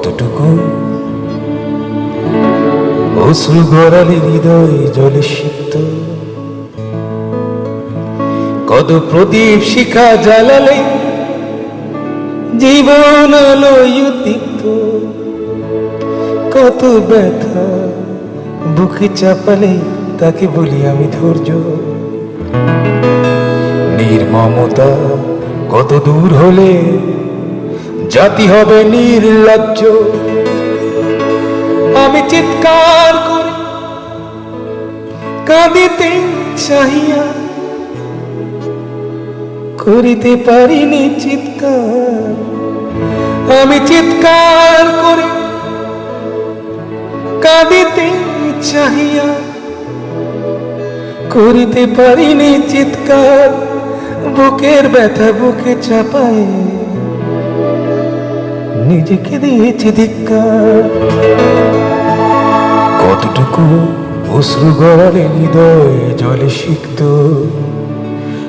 কতটুকু অশ্রু গড়ালে হৃদয় জলে সিক্ত, কত প্রদীপ শিখা জ্বালালে জীবন আলোয় উদ্দীপ্ত, কত ব্যথা বুকে চাপালে তাকে বলি আমি ধৈর্য। নির্মমতা কত দূর হলে জাতি হবে নির্লজ্জ। আমি চিৎকার করে কাঁদিতে চাহিয়া করিতে পারিনি চিৎকার। আমি চিৎকার করে কাঁদিতে চাহিয়া করিতে পারিনি চিৎকার। বুকের ব্যথা বুকে চাপায় নিজেকে দিয়েছি ধিক্কার। কতটুকু অশ্রু গড়ালে হৃদয় জলে সিক্ত,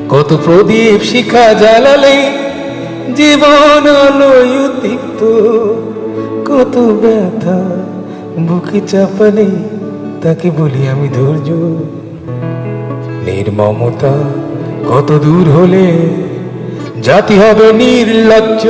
কত প্রদীপ শিখা জ্বালালে জীবন আলোয় উদ্দীপ্ত, কত ব্যথা বুকে চাপালে তাকে বলি আমি ধৈর্য। নির্মমতা কত দূর হলে জাতি হবে নির্লজ্জ।